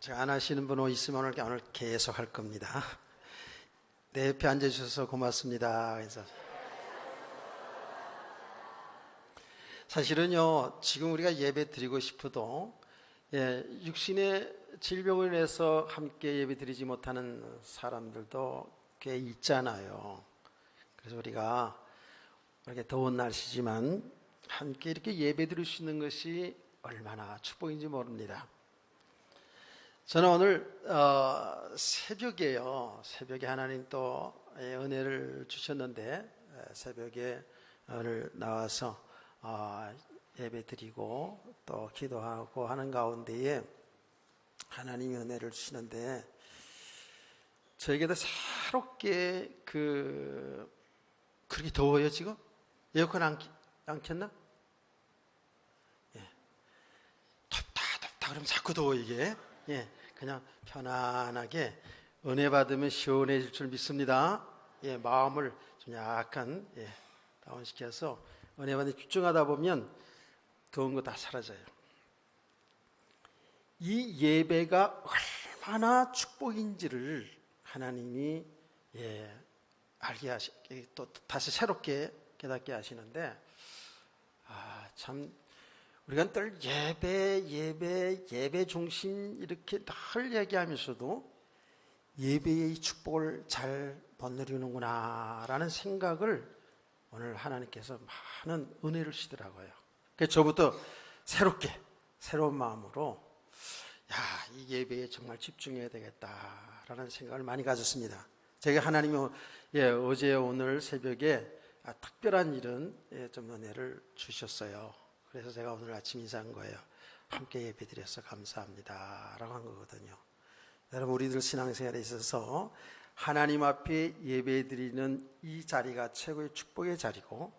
제가 안 하시는 분 있으면 오늘 계속 할 겁니다. 내 옆에 앉아주셔서 고맙습니다. 그래서 사실은요, 지금 우리가 예배 드리고 싶어도 육신의 질병을 인해서 함께 예배 드리지 못하는 사람들도 꽤 있잖아요. 그래서 우리가 이렇게 더운 날씨지만 함께 이렇게 예배 드릴 수 있는 것이 얼마나 축복인지 모릅니다. 저는 오늘 새벽에 하나님 또 은혜를 주셨는데 새벽에 오늘 나와서 예배 드리고 또 기도하고 하는 가운데에 하나님이 은혜를 주시는데 저에게도 새롭게 그렇게 더워요 지금? 에어컨 안 켰나? 덥다 그러면 자꾸 더워 이게. 그냥 편안하게 은혜 받으면 시원해질 줄 믿습니다. 마음을 좀 약간 다운시켜서 은혜 받는 데 집중하다 보면 더운 거 다 사라져요. 이 예배가 얼마나 축복인지를 하나님이 알게 하시게 또 다시 새롭게 깨닫게 하시는데 참 우리가 늘 예배 중심 이렇게 늘 얘기하면서도 예배의 축복을 잘 못 누리는구나 라는 생각을 오늘 하나님께서 많은 은혜를 주시더라고요. 그래서 저부터 새로운 마음으로 이 예배에 정말 집중해야 되겠다라는 생각을 많이 가졌습니다. 제가 하나님이 어제 오늘 새벽에 특별한 일은 좀 은혜를 주셨어요. 그래서 제가 오늘 아침 인사한 거예요. 함께 예배드려서 감사합니다 라고 한 거거든요. 여러분, 우리들 신앙생활에 있어서 하나님 앞에 예배드리는 이 자리가 최고의 축복의 자리고,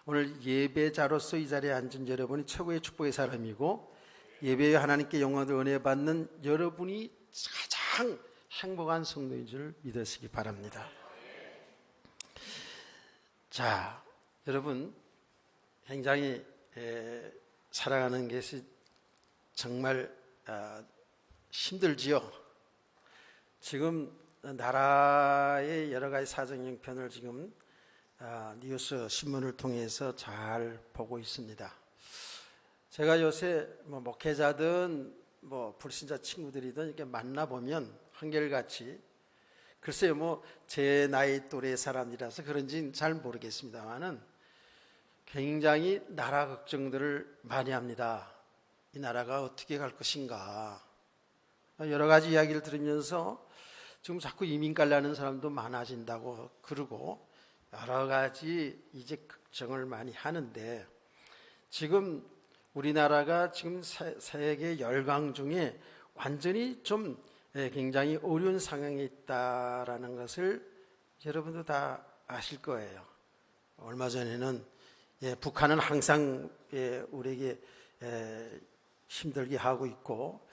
오늘 예배자로서 이 자리에 앉은 여러분이 최고의 축복의 사람이고, 예배에 하나님께 영광을 은혜 받는 여러분이 가장 행복한 성도인 줄 믿으시기 바랍니다. 자, 여러분, 굉장히 살아가는 것이 정말 힘들지요. 지금 나라의 여러 가지 사정 형편을 지금 뉴스 신문을 통해서 잘 보고 있습니다. 제가 요새 목회자든 불신자 친구들이든 이렇게 만나보면 한결같이, 글쎄요 제 나이 또래 사람이라서 그런지는 잘 모르겠습니다만은 굉장히 나라 걱정들을 많이 합니다. 이 나라가 어떻게 갈 것인가, 여러 가지 이야기를 들으면서 지금 자꾸 이민 가려는 사람도 많아진다고 그러고 여러 가지 이제 걱정을 많이 하는데, 지금 우리나라가 지금 세계 열강 중에 완전히 좀 굉장히 어려운 상황에 있다라는 것을 여러분도 다 아실 거예요. 얼마 전에는 북한은 항상 우리에게 힘들게 하고 있고,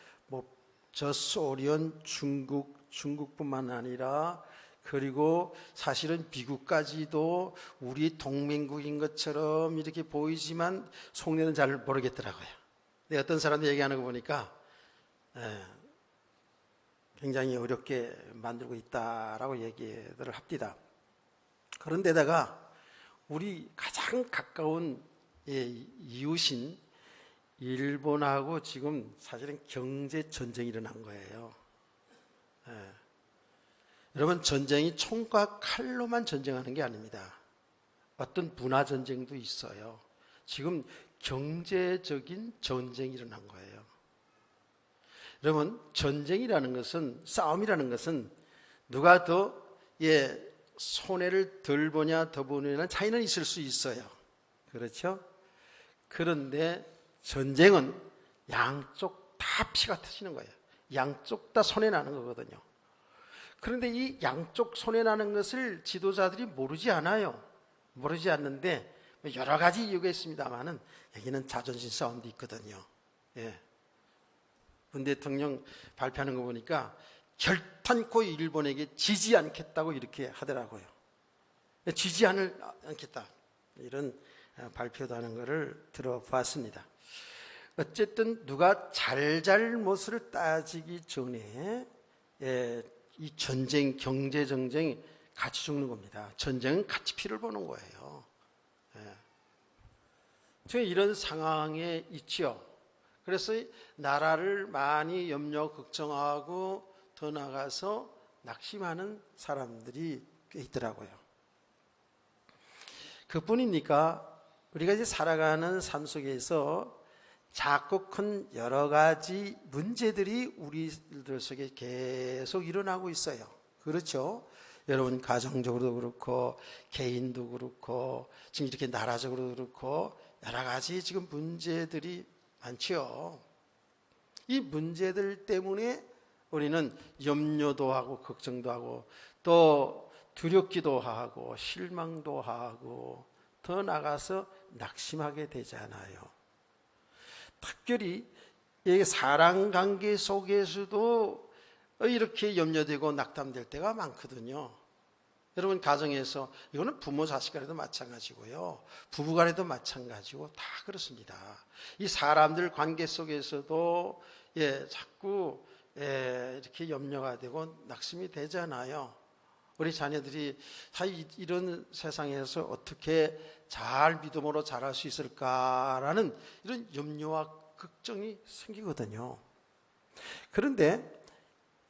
저 소련, 중국뿐만 아니라 그리고 사실은 미국까지도 우리 동맹국인 것처럼 이렇게 보이지만 속내는 잘 모르겠더라고요. 근데 어떤 사람들 얘기하는 거 보니까 굉장히 어렵게 만들고 있다라고 얘기를 합니다. 그런데다가 우리 가장 가까운 이웃인 일본하고 지금 사실은 경제 전쟁이 일어난 거예요. 여러분, 전쟁이 총과 칼로만 전쟁하는 게 아닙니다. 어떤 문화 전쟁도 있어요. 지금 경제적인 전쟁이 일어난 거예요. 여러분, 전쟁이라는 것은, 싸움이라는 것은 누가 더 손해를 덜 보냐 더 보냐는 차이는 있을 수 있어요. 그렇죠? 그런데 전쟁은 양쪽 다 피가 터지는 거예요. 양쪽 다 손해나는 거거든요. 그런데 이 양쪽 손해나는 것을 지도자들이 모르지 않아요. 모르지 않는데 여러 가지 이유가 있습니다만은 여기는 자존심 싸움도 있거든요. 문 대통령 발표하는 거 보니까 결탄코 일본에게 지지 않겠다고 이렇게 하더라고요. 지지 않겠다 이런 발표도 하는 것을 들어봤습니다. 어쨌든 누가 잘잘못을 따지기 전에 이 전쟁, 경제 전쟁이 같이 죽는 겁니다. 전쟁은 같이 피를 보는 거예요. 지금 이런 상황에 있지요. 그래서 나라를 많이 염려 걱정하고 더 나가서 낙심하는 사람들이 꽤 있더라고요. 그뿐입니까? 우리가 이제 살아가는 삶 속에서 작고 큰 여러 가지 문제들이 우리들 속에 계속 일어나고 있어요. 그렇죠? 여러분 가정적으로도 그렇고 개인도 그렇고 지금 이렇게 나라적으로도 그렇고 여러 가지 지금 문제들이 많지요. 이 문제들 때문에 우리는 염려도 하고 걱정도 하고 또 두렵기도 하고 실망도 하고 더 나가서 낙심하게 되잖아요. 특별히 사랑 관계 속에서도 이렇게 염려되고 낙담될 때가 많거든요. 여러분 가정에서 이거는 부모 자식 간에도 마찬가지고요. 부부 간에도 마찬가지고 다 그렇습니다. 이 사람들 관계 속에서도 자꾸 이렇게 염려가 되고 낙심이 되잖아요. 우리 자녀들이 이런 세상에서 어떻게 잘 믿음으로 자랄 수 있을까라는 이런 염려와 걱정이 생기거든요. 그런데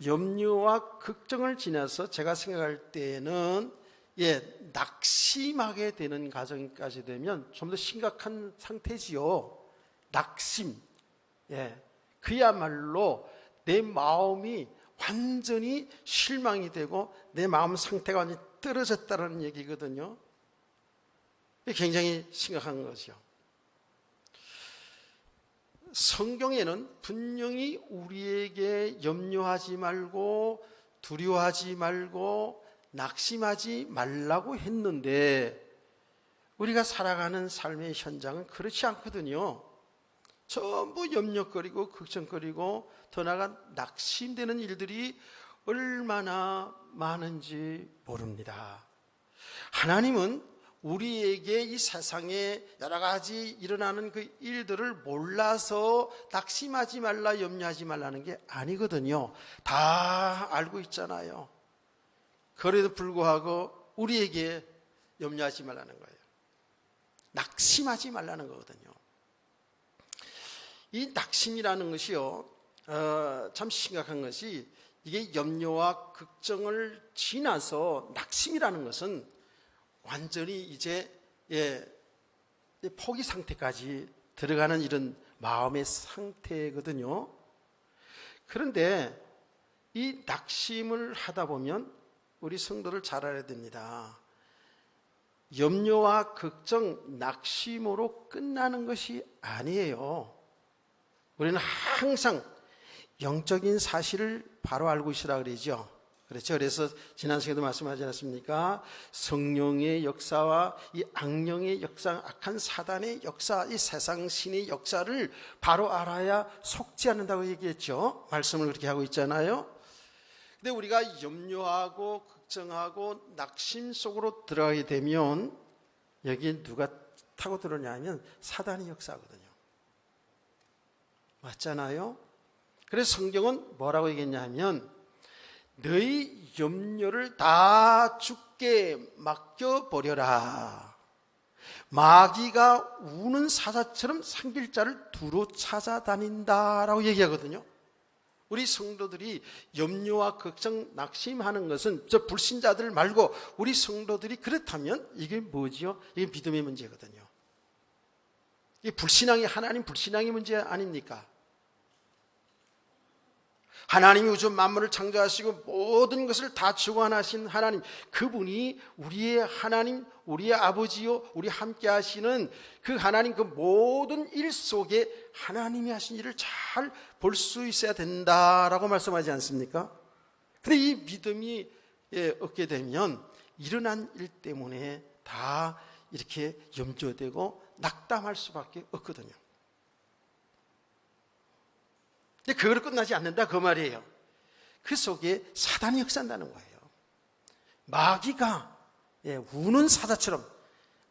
염려와 걱정을 지나서 제가 생각할 때는 낙심하게 되는 과정까지 되면 좀 더 심각한 상태지요. 낙심. 그야말로 내 마음이 완전히 실망이 되고 내 마음 상태가 완전히 떨어졌다는 얘기거든요. 굉장히 심각한 거죠. 성경에는 분명히 우리에게 염려하지 말고 두려워하지 말고 낙심하지 말라고 했는데 우리가 살아가는 삶의 현장은 그렇지 않거든요. 전부 염려거리고 걱정거리고 더 나아가 낙심되는 일들이 얼마나 많은지 모릅니다. 하나님은 우리에게 이 세상에 여러 가지 일어나는 그 일들을 몰라서 낙심하지 말라 염려하지 말라는 게 아니거든요. 다 알고 있잖아요. 그래도 불구하고 우리에게 염려하지 말라는 거예요. 낙심하지 말라는 거거든요. 이 낙심이라는 것이요, 참 심각한 것이 이게 염려와 걱정을 지나서 낙심이라는 것은 완전히 이제 포기 상태까지 들어가는 이런 마음의 상태거든요. 그런데 이 낙심을 하다 보면 우리 성도를 잘 알아야 됩니다. 염려와 걱정, 낙심으로 끝나는 것이 아니에요. 우리는 항상 영적인 사실을 바로 알고 있으라 그러죠. 그렇죠. 그래서 지난 시간에도 말씀하지 않았습니까? 성령의 역사와 이 악령의 역사, 악한 사단의 역사, 이 세상 신의 역사를 바로 알아야 속지 않는다고 얘기했죠. 말씀을 그렇게 하고 있잖아요. 근데 우리가 염려하고 걱정하고 낙심 속으로 들어가게 되면 여기에 누가 타고 들어오냐 하면 사단의 역사거든요. 맞잖아요. 그래서 성경은 뭐라고 얘기했냐 하면 너희 염려를 다 주께 맡겨버려라. 마귀가 우는 사자처럼 상길자를 두루 찾아다닌다라고 얘기하거든요. 우리 성도들이 염려와 걱정, 낙심하는 것은 저 불신자들 말고 우리 성도들이 그렇다면 이게 뭐지요? 이게 믿음의 문제거든요. 이게 불신앙이 하나님 불신앙의 문제 아닙니까? 하나님이 우주 만물을 창조하시고 모든 것을 다 주관하신 하나님, 그분이 우리의 하나님, 우리의 아버지요, 우리 함께 하시는 그 하나님, 그 모든 일 속에 하나님이 하신 일을 잘 볼 수 있어야 된다라고 말씀하지 않습니까? 근데 이 믿음이 없게 되면 일어난 일 때문에 다 이렇게 염려되고 낙담할 수밖에 없거든요. 근데 그걸로 끝나지 않는다 그 말이에요. 그 속에 사단이 역사한다는 거예요. 마귀가 우는 사자처럼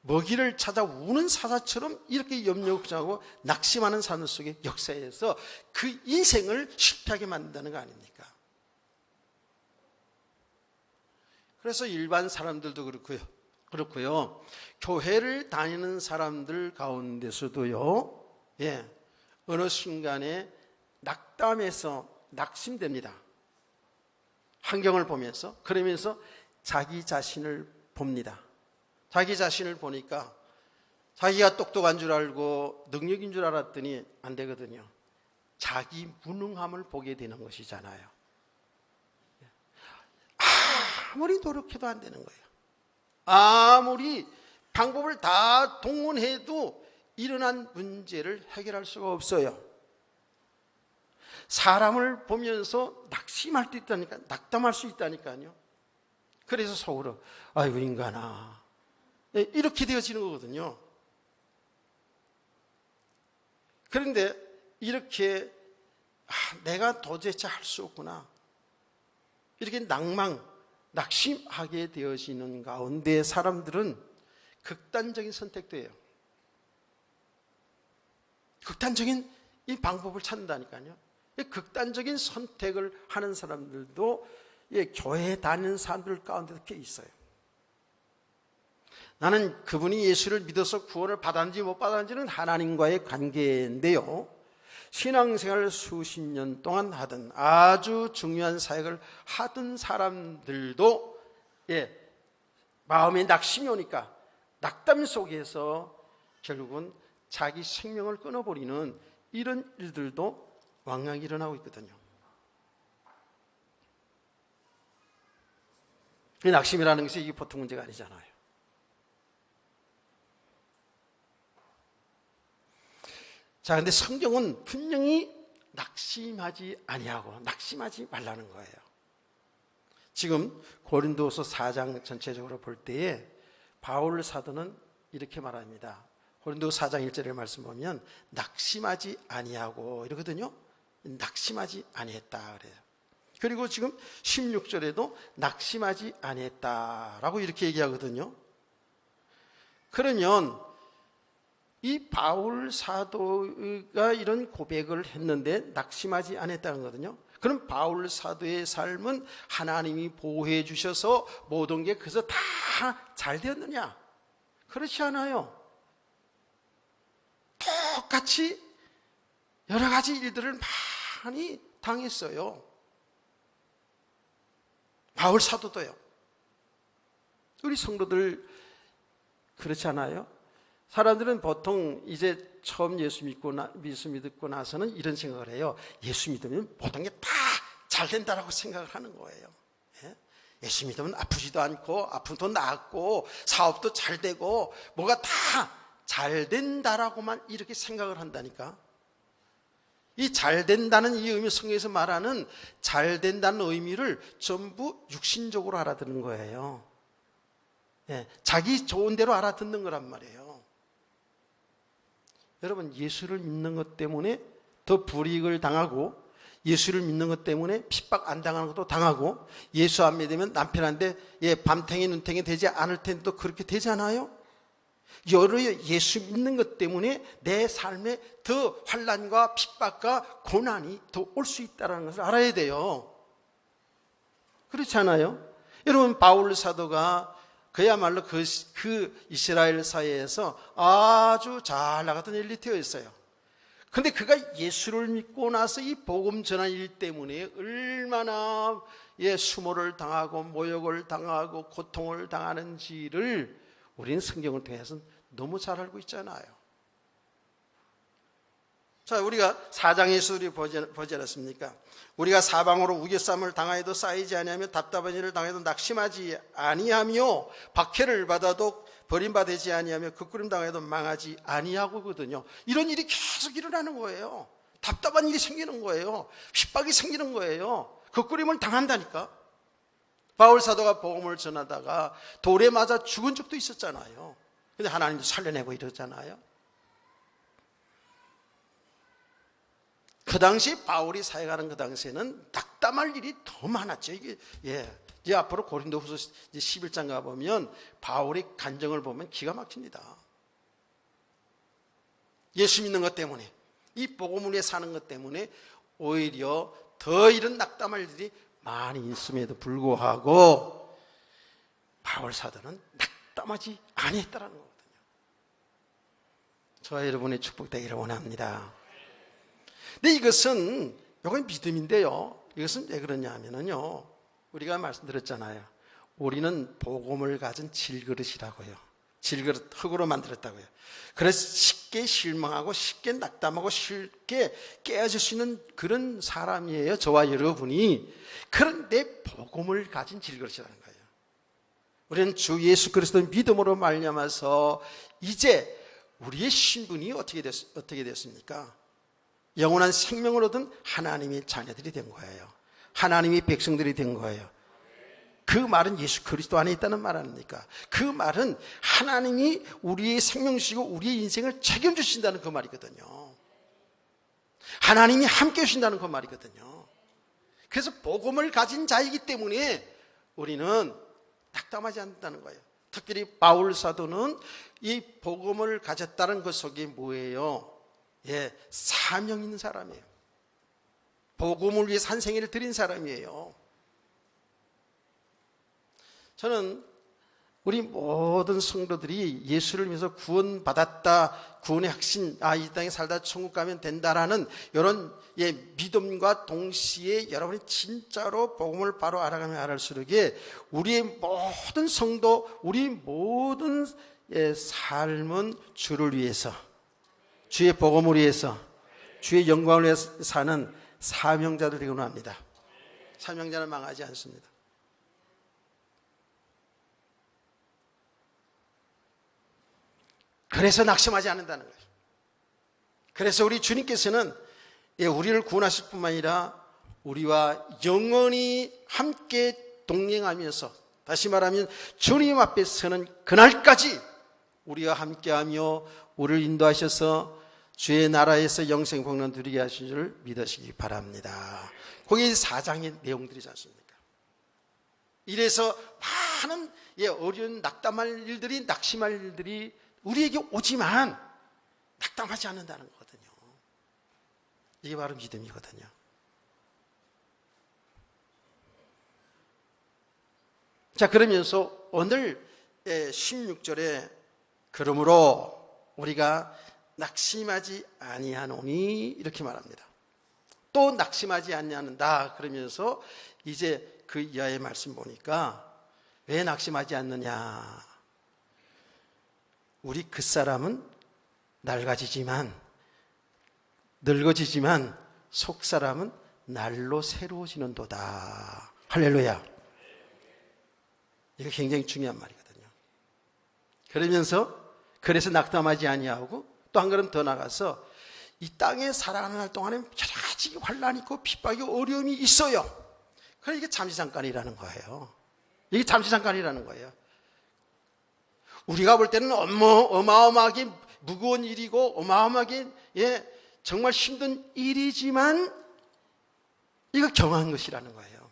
먹이를 찾아 우는 사자처럼 이렇게 염려하고 낙심하는 삶 속의 역사에서 그 인생을 실패하게 만든다는 거 아닙니까? 그래서 일반 사람들도 그렇고요. 교회를 다니는 사람들 가운데서도요, 어느 순간에 낙담해서 낙심됩니다. 환경을 보면서, 그러면서 자기 자신을 봅니다. 자기 자신을 보니까 자기가 똑똑한 줄 알고 능력인 줄 알았더니 안 되거든요. 자기 무능함을 보게 되는 것이잖아요. 아무리 노력해도 안 되는 거예요. 아무리 방법을 다 동원해도 일어난 문제를 해결할 수가 없어요. 사람을 보면서 낙심할 수 있다니까, 낙담할 수 있다니까요. 그래서 속으로 아이고 인간아, 이렇게 되어지는 거거든요. 그런데 이렇게 내가 도대체 할 수 없구나, 이렇게 낙심하게 되어지는 가운데 사람들은 극단적인 선택도 해요. 극단적인 이 방법을 찾는다니까요. 극단적인 선택을 하는 사람들도 교회에 다니는 사람들 가운데도 꽤 있어요. 나는 그분이 예수를 믿어서 구원을 받았는지 못 받았는지는 하나님과의 관계인데요, 신앙생활을 수십 년 동안 하던 아주 중요한 사역을 하던 사람들도 마음에 낙심이 오니까 낙담 속에서 결국은 자기 생명을 끊어버리는 이런 일들도 왕왕 일어나고 있거든요. 이 낙심이라는 것이 이게 보통 문제가 아니잖아요. 자, 근데 성경은 분명히 낙심하지 아니하고 낙심하지 말라는 거예요. 지금 고린도서 4장 전체적으로 볼 때에 바울 사도는 이렇게 말합니다. 고린도서 4장 1절의 말씀 보면 낙심하지 아니하고 이러거든요. 낙심하지 아니했다 그래요. 그리고 지금 16절에도 낙심하지 아니했다라고 이렇게 얘기하거든요. 그러면 이 바울 사도가 이런 고백을 했는데 낙심하지 않았다는 거거든요. 그럼 바울 사도의 삶은 하나님이 보호해 주셔서 모든 게 그래서 다 잘 되었느냐? 그렇지 않아요. 똑같이 여러 가지 일들을 많이 당했어요. 바울 사도도요. 우리 성도들 그렇지 않아요? 사람들은 보통 이제 처음 예수 믿고 나서는 이런 생각을 해요. 예수 믿으면 모든 게 다 잘 된다라고 생각을 하는 거예요. 예수 믿으면 아프지도 않고 아픔도 낫고 사업도 잘 되고 뭐가 다 잘 된다라고만 이렇게 생각을 한다니까. 이 잘 된다는 이 의미, 성경에서 말하는 잘 된다는 의미를 전부 육신적으로 알아듣는 거예요. 자기 좋은 대로 알아듣는 거란 말이에요. 여러분, 예수를 믿는 것 때문에 더 불이익을 당하고, 예수를 믿는 것 때문에 핍박 안 당하는 것도 당하고, 예수 안 믿으면 남편한테 밤탱이 눈탱이 되지 않을 텐데도 그렇게 되잖아요. 여러 예수 믿는 것 때문에 내 삶에 더 환난과 핍박과 고난이 더 올 수 있다는 것을 알아야 돼요. 그렇지 않아요? 여러분, 바울 사도가 그야말로 그 이스라엘 사회에서 아주 잘 나갔던 엘리트였어요. 근데 그가 예수를 믿고 나서 이 복음 전한 일 때문에 얼마나 수모를 당하고 모욕을 당하고 고통을 당하는지를 우리는 성경을 통해서 너무 잘 알고 있잖아요. 자, 우리가 4장에서 우리 보지 않았습니까? 우리가 사방으로 우겨쌈을 당하여도 쌓이지 아니하며 답답한 일을 당해도 낙심하지 아니하며 박해를 받아도 버림받지 아니하며 극구림 당해도 망하지 아니하거든요. 이런 일이 계속 일어나는 거예요. 답답한 일이 생기는 거예요. 핍박이 생기는 거예요. 극구림을 당한다니까. 바울 사도가 복음을 전하다가 돌에 맞아 죽은 적도 있었잖아요. 근데 하나님도 살려내고 이러잖아요. 그 당시 바울이 사역하는 그 당시에는 낙담할 일이 더 많았죠. 이게 이제 앞으로 고린도후서 11장 가보면 바울의 간증을 보면 기가 막힙니다. 예수 믿는 것 때문에, 이 복음을 위해 사는 것 때문에 오히려 더 이런 낙담할 일이 많이 있음에도 불구하고 바울 사도는 낙담하지 아니했다라는 거거든요. 저와 여러분의 축복되기를 원합니다. 근데 이건 믿음인데요. 이것은 왜 그러냐 하면요, 우리가 말씀드렸잖아요. 우리는 복음을 가진 질그릇이라고요. 질그릇, 흙으로 만들었다고요. 그래서 쉽게 실망하고 쉽게 낙담하고 쉽게 깨어질 수 있는 그런 사람이에요, 저와 여러분이. 그런데 복음을 가진 질그릇이라는 거예요. 우리는 주 예수 그리스도의 믿음으로 말미암아서 이제 우리의 신분이 어떻게 됐습니까? 영원한 생명을 얻은 하나님의 자녀들이 된 거예요. 하나님의 백성들이 된 거예요. 그 말은 예수 그리스도 안에 있다는 말 아닙니까? 그 말은 하나님이 우리의 생명 주시고 우리의 인생을 책임주신다는 그 말이거든요. 하나님이 함께 하신다는 그 말이거든요. 그래서 복음을 가진 자이기 때문에 우리는 낙담하지 않는다는 거예요. 특별히 바울 사도는 이 복음을 가졌다는 것 속에 뭐예요? 사명 있는 사람이에요. 복음을 위해 산생애를 드린 사람이에요. 저는 우리 모든 성도들이 예수를 믿어서 구원받았다, 구원의 확신, 이 땅에 살다 천국 가면 된다라는 이런 믿음과 동시에 여러분이 진짜로 복음을 바로 알아가면 알할수록 우리의 모든 성도, 우리 모든 삶은 주를 위해서, 주의 복음을 위해서, 주의 영광을 위해서 사는 사명자들이구나 합니다. 사명자는 망하지 않습니다. 그래서 낙심하지 않는다는 거예요. 그래서 우리 주님께서는 우리를 구원하실 뿐만 아니라 우리와 영원히 함께 동행하면서, 다시 말하면 주님 앞에 서는 그날까지 우리와 함께하며 우리를 인도하셔서 주의 나라에서 영생 복론 누리게 하신 줄 믿으시기 바랍니다. 거기 4장의 내용들이지 않습니까? 이래서 많은 어려운 낙담할 일들이, 낙심할 일들이 우리에게 오지만 낙담하지 않는다는 거거든요. 이게 바로 믿음이거든요. 자, 그러면서 오늘 16절에 그러므로 우리가 낙심하지 아니하노니 이렇게 말합니다. 또 낙심하지 아니하는다 그러면서 이제 그 이하의 말씀 보니까 왜 낙심하지 않느냐? 우리 겉사람은 낡아지지만, 늙어지지만 속사람은 날로 새로워지는도다. 할렐루야. 이거 굉장히 중요한 말이거든요. 그래서 낙담하지 아니하고 또 한 걸음 더 나가서 이 땅에 살아가는 날 동안에 여러 가지 환난이 있고 핍박이, 어려움이 있어요. 그러니까 이게 잠시잠깐이라는 거예요. 이게 잠시잠깐이라는 거예요. 우리가 볼 때는 어마어마하게 무거운 일이고 어마어마하게 정말 힘든 일이지만 이거 경한 것이라는 거예요.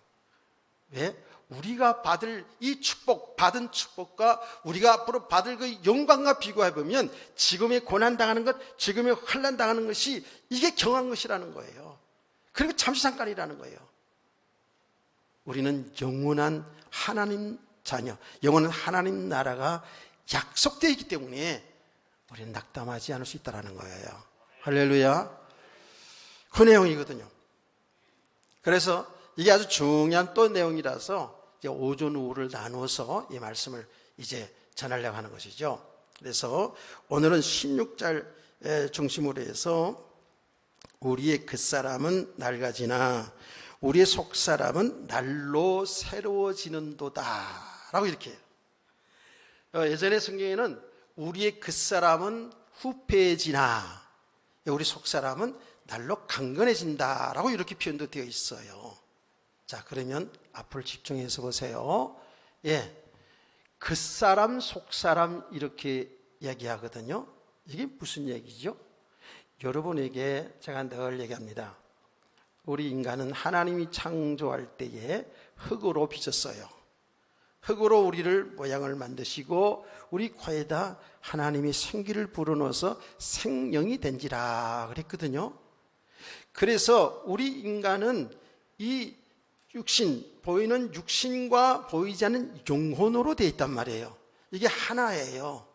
왜? 우리가 받을 이 축복, 받은 축복과 우리가 앞으로 받을 그 영광과 비교해보면 지금의 고난당하는 것, 지금의 환난당하는 것이 이게 경한 것이라는 거예요. 그리고 잠시잠깐이라는 거예요. 우리는 영원한 하나님 자녀, 영원한 하나님 나라가 약속되어 있기 때문에 우리는 낙담하지 않을 수 있다는 거예요. 할렐루야. 그 내용이거든요. 그래서 이게 아주 중요한 또 내용이라서 이제 오전 오후를 나누어서 이 말씀을 이제 전하려고 하는 것이죠. 그래서 오늘은 16절 중심으로 해서 우리의 겉사람은 낡아지나 우리의 속사람은 날로 새로워지는도다 라고 이렇게 해요. 예전의 성경에는 우리의 겉사람은 후패해지나 우리 속사람은 날로 강건해진다 라고 이렇게 표현도 되어 있어요. 자, 그러면 앞을 집중해서 보세요. 겉사람, 속사람 이렇게 얘기하거든요. 이게 무슨 얘기죠? 여러분에게 제가 늘 얘기합니다. 우리 인간은 하나님이 창조할 때에 흙으로 빚었어요. 흙으로 우리를 모양을 만드시고 우리 코에다 하나님이 생기를 불어넣어서 생명이 된지라 그랬거든요. 그래서 우리 인간은 이 육신, 보이는 육신과 보이지 않는 영혼으로 되어 있단 말이에요. 이게 하나예요.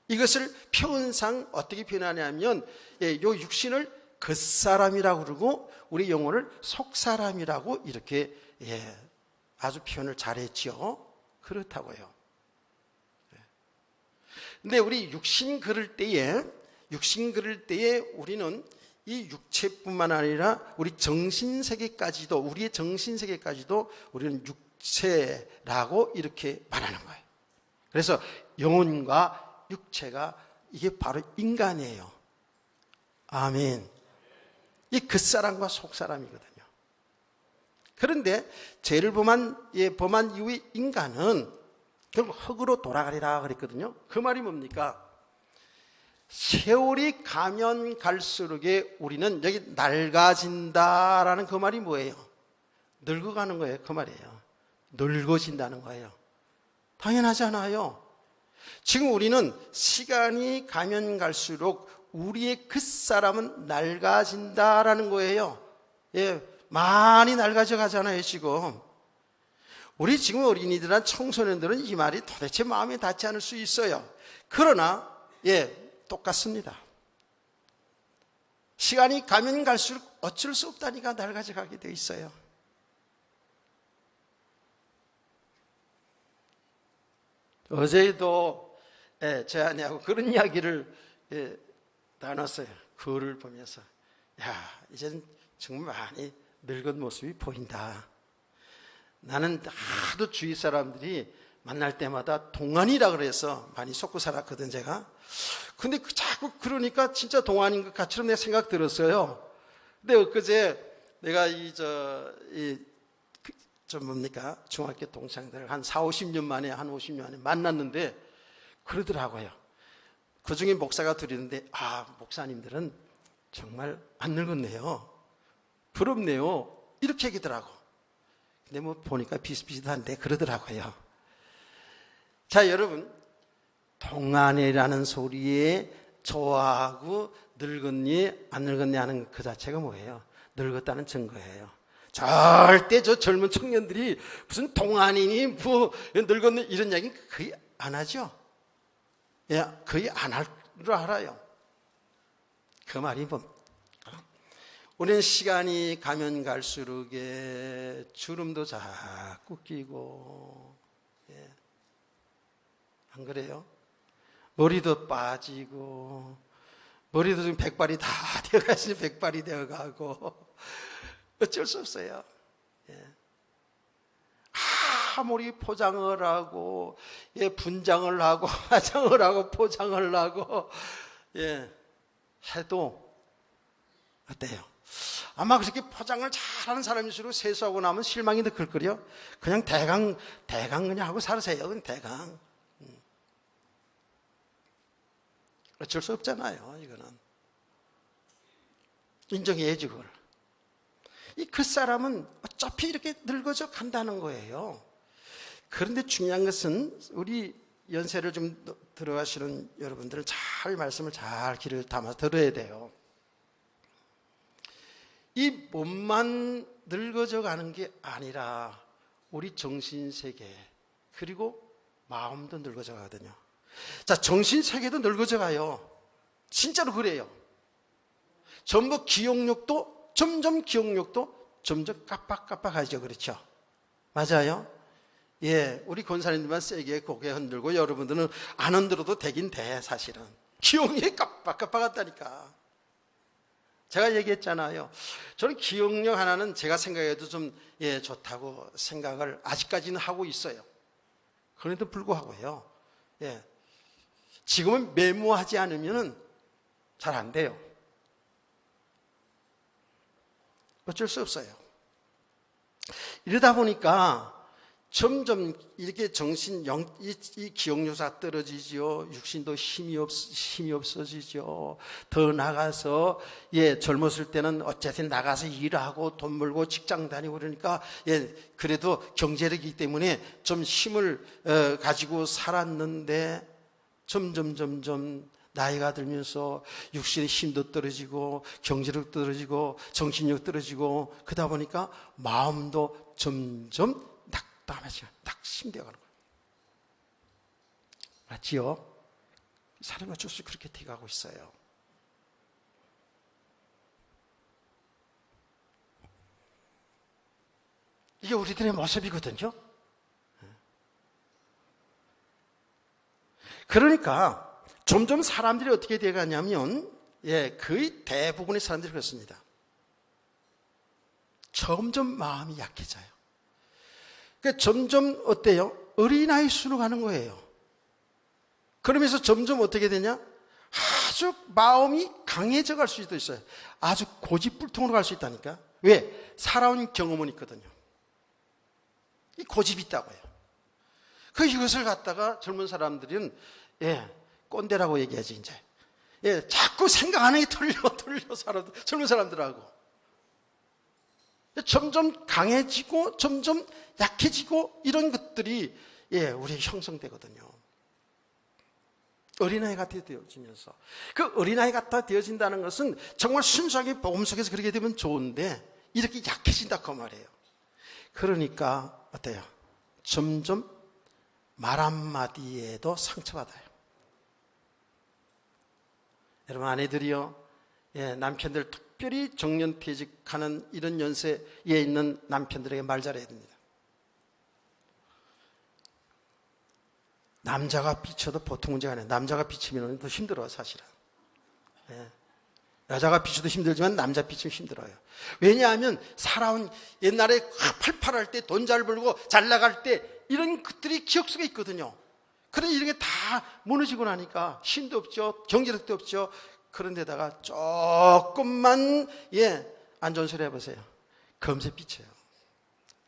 이것을 표현상 어떻게 표현하냐면 이 육신을 겉사람이라고 그러고 우리 영혼을 속사람이라고 이렇게 아주 표현을 잘했죠. 그렇다고요. 근데 우리 육신 그릴 때에 우리는 이 육체뿐만 아니라 우리 정신세계까지도, 우리의 정신세계까지도 우리는 육체라고 이렇게 말하는 거예요. 그래서 영혼과 육체가 이게 바로 인간이에요. 아멘. 이 겉사람과 속사람이거든요. 그런데 죄를 범한 이후에 인간은 결국 흙으로 돌아가리라 그랬거든요. 그 말이 뭡니까? 세월이 가면 갈수록에 우리는 여기 낡아진다라는 그 말이 뭐예요? 늙어가는 거예요. 그 말이에요. 늙어진다는 거예요. 당연하잖아요. 지금 우리는 시간이 가면 갈수록 우리의 겉사람은 낡아진다라는 거예요. 많이 낡아져 가잖아요, 지금. 우리 지금 어린이들이나 청소년들은 이 말이 도대체 마음에 닿지 않을 수 있어요. 그러나, 똑같습니다. 시간이 가면 갈수록 어쩔 수 없다니까 낡아져 가게 돼 있어요. 어제도 제 아내하고 그런 이야기를 나눴어요. 글을 보면서 이젠 정말 많이 늙은 모습이 보인다. 나는 하도 주위 사람들이 만날 때마다 동안이라 그래서 많이 속고 살았거든 제가. 근데 자꾸 그러니까 진짜 동안인 것 같처럼 내 생각 들었어요. 근데 엊그제 내가 중학교 동창들을 한 50년 만에 만났는데 그러더라고요. 그 중에 목사가 둘이 있는데 목사님들은 정말 안 늙었네요. 부럽네요. 이렇게 얘기더라고. 근데 보니까 비슷비슷한데 그러더라고요. 자, 여러분, 동안이라는 소리에 좋아하고 늙었니 안 늙었니 하는 그 자체가 뭐예요? 늙었다는 증거예요. 절대 저 젊은 청년들이 무슨 동안이니 늙었니 이런 이야기는 거의 안 하죠. 거의 안 할 줄 알아요. 그 말이 우리는 시간이 가면 갈수록 주름도 자꾸 끼고 안 그래요? 머리도 빠지고 머리도 지금 백발이 다 되어가시니 백발이 되어가고 어쩔 수 없어요. 아무리 포장을 하고 분장을 하고 화장을 하고 포장을 하고 해도 어때요? 아마 그렇게 포장을 잘하는 사람일수록 세수하고 나면 실망이 더 클걸요. 그냥 대강 그냥 하고 살으세요. 그냥 대강. 어쩔 수 없잖아요. 이거는 인정해야지 그걸. 이 겉사람은 어차피 이렇게 늙어져 간다는 거예요. 그런데 중요한 것은 우리 연세를 좀 들어가시는 여러분들은 잘 말씀을 잘 귀를 담아 들어야 돼요. 이 몸만 늙어져 가는 게 아니라 우리 정신세계 그리고 마음도 늙어져 가거든요. 자, 정신세계도 늙어져 가요. 진짜로 그래요. 점점 기억력도 점점 깜빡깜빡하죠. 그렇죠? 맞아요? 우리 권사님들만 세게 고개 흔들고 여러분들은 안 흔들어도 되긴 돼. 사실은 기억력이 깜빡깜빡하다니까. 제가 얘기했잖아요. 저는 기억력 하나는 제가 생각해도 좀 좋다고 생각을 아직까지는 하고 있어요. 그런데도 불구하고요. 지금은 메모하지 않으면 잘 안 돼요. 어쩔 수 없어요. 이러다 보니까 점점 이렇게 이 기억력사 떨어지죠. 육신도 힘이 없어지죠. 더 나가서, 젊었을 때는 어쨌든 나가서 일하고 돈 벌고 직장 다니고 그러니까, 그래도 경제력이기 때문에 좀 힘을 가지고 살았는데, 점점 나이가 들면서 육신의 힘도 떨어지고, 경제력 떨어지고, 정신력 떨어지고, 그러다 보니까 마음도 점점 낙심되어 가는 거예요. 맞지요? 사람이 어쩔 수 없이 그렇게 돼가고 있어요. 이게 우리들의 모습이거든요. 그러니까 점점 사람들이 어떻게 돼가냐면, 거의 대부분의 사람들이 그렇습니다. 점점 마음이 약해져요. 그러니까 점점 어때요? 어린아이 수로 가는 거예요. 그러면서 점점 어떻게 되냐? 아주 마음이 강해져 갈 수도 있어요. 아주 고집불통으로 갈 수 있다니까. 왜? 살아온 경험은 있거든요. 이 고집이 있다고요. 이것을 갖다가 젊은 사람들은 꼰대라고 얘기하지 이제. 자꾸 생각 안 하게 돌려 살아도 젊은 사람들하고. 점점 강해지고 점점 약해지고 이런 것들이 우리 형성되거든요. 어린아이 같아 되어지면서, 그 어린아이 같아 되어진다는 것은 정말 순수하게 복음 속에서 그렇게 되면 좋은데 이렇게 약해진다 그 말이에요. 그러니까 어때요? 점점 말 한마디에도 상처받아요. 여러분, 아내들이요, 남편들 특별히 정년퇴직하는 이런 연세에 있는 남편들에게 말 잘해야 됩니다. 남자가 비춰도 보통 문제가 아니에요. 남자가 비치면 더 힘들어요, 사실은. 여자가 비춰도 힘들지만 남자 비치면 힘들어요. 왜냐하면 살아온 옛날에 팔팔할 때, 돈 잘 벌고 잘 나갈 때 이런 것들이 기억 속에 있거든요. 그런데 이런 게 다 무너지고 나니까 힘도 없죠, 경제력도 없죠. 그런데다가 조금만 안 좋은 소리 해보세요. 금세 비쳐요.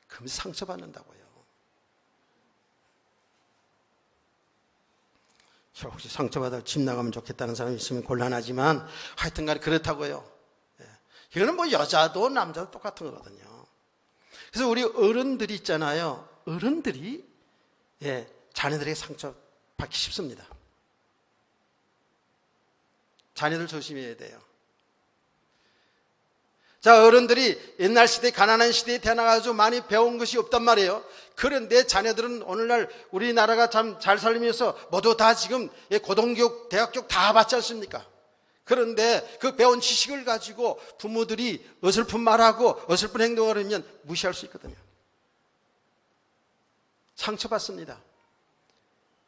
금세 상처받는다고요. 혹시 상처받아 집 나가면 좋겠다는 사람이 있으면 곤란하지만 하여튼 간에 그렇다고요. 이거는 뭐 여자도 남자도 똑같은 거거든요. 그래서 우리 어른들이 있잖아요. 어른들이 자녀들에게 상처받기 쉽습니다. 자녀들 조심해야 돼요. 자, 어른들이 옛날 시대, 가난한 시대에 태어나가지고 많이 배운 것이 없단 말이에요. 그런데 자녀들은 오늘날 우리나라가 참 잘 살면서 모두 다 지금 고등교육, 대학교육 다 받지 않습니까? 그런데 그 배운 지식을 가지고 부모들이 어설픈 말하고 어설픈 행동을 하면 무시할 수 있거든요. 상처받습니다.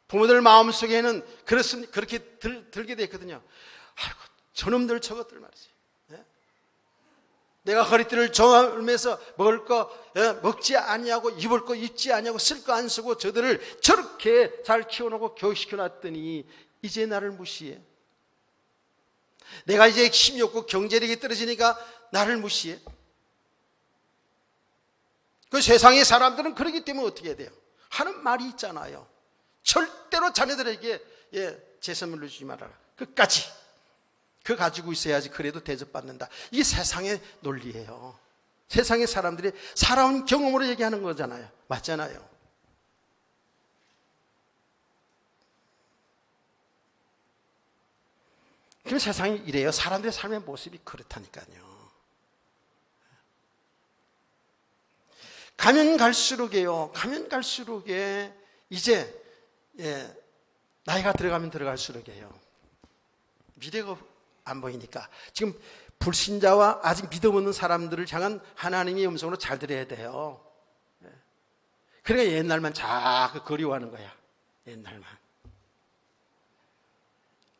부모들 마음속에는 그렇게 들게 돼 있거든요. 아이고, 저놈들 저것들 말이지. 내가 허리띠를 조아매서 먹을 거 먹지 아니하고 입을 거 입지 아니하고 쓸 거 안 쓰고 저들을 저렇게 잘 키워놓고 교육시켜 놨더니 이제 나를 무시해. 내가 이제 힘이 없고 경제력이 떨어지니까 나를 무시해. 그 세상의 사람들은 그러기 때문에 어떻게 해야 돼요? 하는 말이 있잖아요. 절대로 자녀들에게 재선물로 주지 말아라. 끝까지. 그거 가지고 있어야지 그래도 대접받는다. 이게 세상의 논리예요. 세상의 사람들이 살아온 경험으로 얘기하는 거잖아요. 맞잖아요. 그럼 세상이 이래요. 사람들의 삶의 모습이 그렇다니까요. 가면 갈수록이에요. 가면 갈수록에 이제 나이가 들어가면 들어갈수록이에요. 미래가 안 보이니까 지금 불신자와 아직 믿음 없는 사람들을 향한 하나님의 음성으로 잘 들어야 돼요. 그러니까 옛날만 자꾸 그리워하는 거야. 옛날만.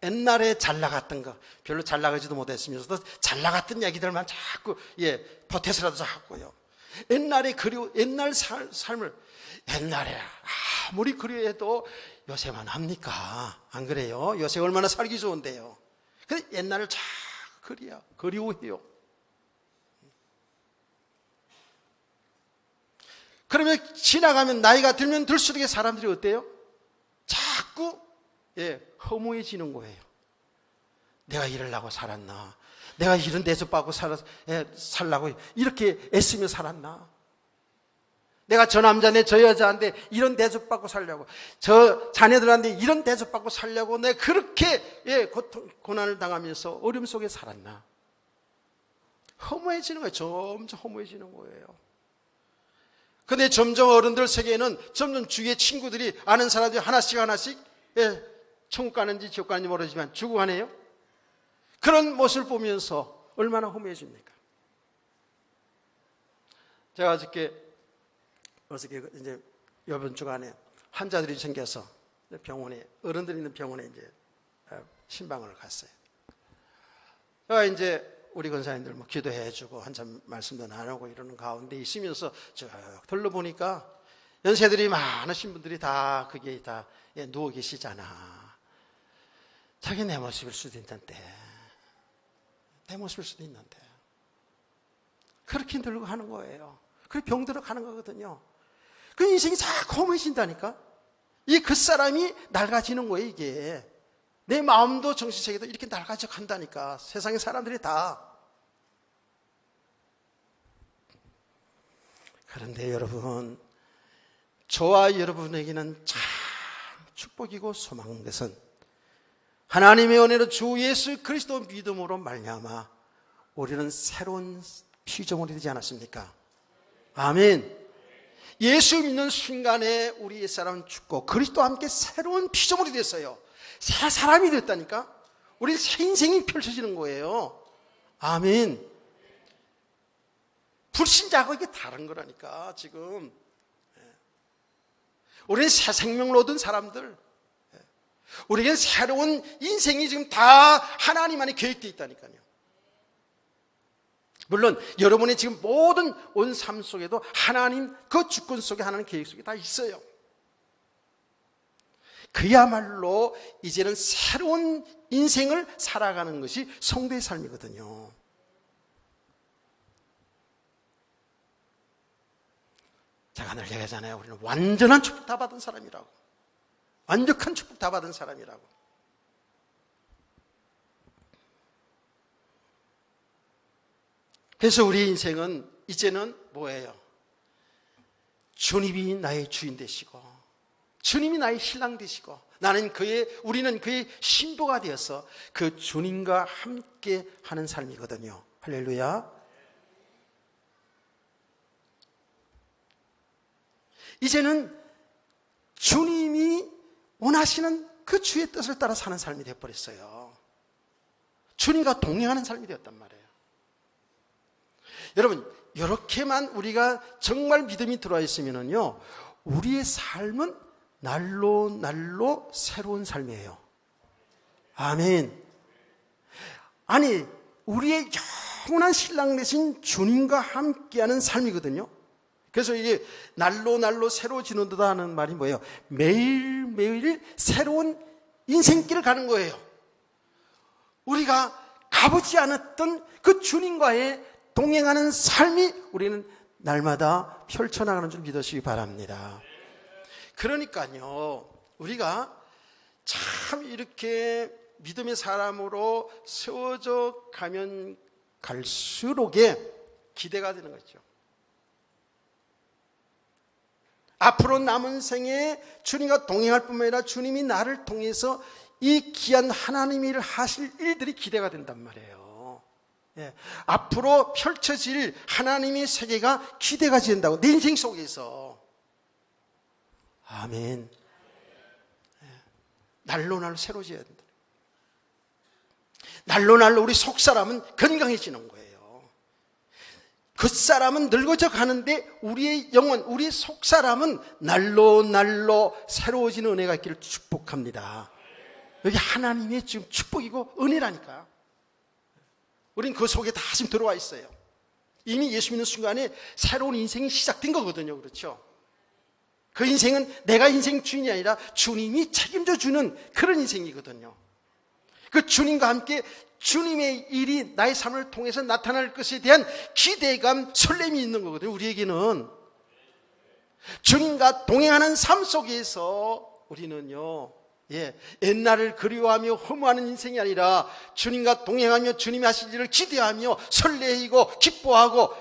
옛날에 잘 나갔던 거, 별로 잘 나가지도 못했으면서도 잘 나갔던 얘기들만 자꾸 보태서라도 하고요. 옛날에 옛날 삶을 옛날에 아무리 그리워해도 요새만 합니까? 안 그래요? 요새 얼마나 살기 좋은데요. 근데 옛날을 자꾸 그리워해요. 그러면 지나가면 나이가 들면 들수록 사람들이 어때요? 자꾸 허무해지는 거예요. 내가 이러려고 살았나? 내가 이런 대접받고 살라고 이렇게 애쓰며 살았나? 내가 저 남자네 저 여자한테 이런 대접받고 살려고, 저 자녀들한테 이런 대접받고 살려고 내가 그렇게 고난을 당하면서 어려움 속에 살았나? 허무해지는 거예요. 점점 허무해지는 거예요. 근데 점점 어른들 세계에는 점점 주위의 친구들이, 아는 사람들이 하나씩 천국 가는지 지옥 가는지 모르지만 죽고 가네요. 그런 모습을 보면서 얼마나 허무해집니까? 제가 어저께 이제 이번 주간에 환자들이 생겨서 병원에, 어른들이 있는 병원에 이제 신방을 갔어요. 제가 이제 우리 권사님들 뭐 기도해주고 한참 말씀도 나누고 이러는 가운데 있으면서 쭉 둘러보니까 연세들이 많으신 분들이 다 거기에 다 누워 계시잖아. 자기 내 모습일 수도 있는데, 내 모습일 수도 있는데 그렇게 들고 하는 거예요. 그래 병들어 가는 거거든요. 그 인생이 자꾸 허무해진다니까. 이 그 사람이 낡아지는 거예요. 이게 내 마음도 정신세계도 이렇게 낡아져 간다니까. 세상의 사람들이 다. 그런데 여러분, 저와 여러분에게는 참 축복이고 소망인 것은 하나님의 은혜로 주 예수 그리스도 믿음으로 말미암아 우리는 새로운 피조물이 되지 않았습니까? 아멘. 예수 믿는 순간에 우리 옛사람은 죽고 그리스도와 함께 새로운 피조물이 됐어요. 새 사람이 됐다니까. 우리 새 인생이 펼쳐지는 거예요. 아멘. 불신자하고 이게 다른 거라니까. 지금 우리는 새 생명을 얻은 사람들, 우리에겐 새로운 인생이 지금 다 하나님 안에 계획되어 있다니까요. 물론 여러분의 지금 모든 온 삶 속에도 하나님 그 주권 속에, 하나님 계획 속에 다 있어요. 그야말로 이제는 새로운 인생을 살아가는 것이 성도의 삶이거든요. 제가 늘 얘기하잖아요. 우리는 완전한 축복 다 받은 사람이라고. 완벽한 축복 다 받은 사람이라고. 그래서 우리 인생은 이제는 뭐예요? 주님이 나의 주인 되시고, 주님이 나의 신랑 되시고, 우리는 그의 신부가 되어서 그 주님과 함께 하는 삶이거든요. 할렐루야. 이제는 주님이 원하시는 그 주의 뜻을 따라 사는 삶이 되어버렸어요. 주님과 동행하는 삶이 되었단 말이에요. 여러분, 이렇게만 우리가 정말 믿음이 들어와 있으면요, 우리의 삶은 날로 새로운 삶이에요. 아멘. 아니, 우리의 영원한 신랑 되신 주님과 함께하는 삶이거든요. 그래서 이게 날로 새로워지는다 하는 말이 뭐예요? 매일매일 새로운 인생길을 가는 거예요. 우리가 가보지 않았던 그 주님과의 동행하는 삶이 우리는 날마다 펼쳐나가는 줄 믿으시기 바랍니다. 그러니까요, 우리가 참 이렇게 믿음의 사람으로 세워져 가면 갈수록에 기대가 되는 거죠. 앞으로 남은 생에 주님과 동행할 뿐만 아니라 주님이 나를 통해서 이 귀한 하나님의 일을 하실 일들이 기대가 된단 말이에요. 앞으로 펼쳐질 하나님의 세계가 기대가 된다고, 내 인생 속에서. 아멘. 날로 새로워져야 된다. 날로 우리 속사람은 건강해지는 거예요. 그 사람은 늙어져 가는데 우리의 영혼, 우리의 속사람은 날로 새로워지는 은혜가 있기를 축복합니다. 여기 하나님의 지금 축복이고 은혜라니까. 우린 그 속에 다 지금 들어와 있어요. 이미 예수 믿는 순간에 새로운 인생이 시작된 거거든요. 그렇죠? 그 인생은 내가 인생 주인이 아니라 주님이 책임져 주는 그런 인생이거든요. 그 주님과 함께 주님의 일이 나의 삶을 통해서 나타날 것에 대한 기대감, 설렘이 있는 거거든요. 우리에게는. 주님과 동행하는 삶 속에서 우리는요, 옛날을 그리워하며 허무하는 인생이 아니라 주님과 동행하며 주님이 하실 일을 기대하며 설레이고 기뻐하고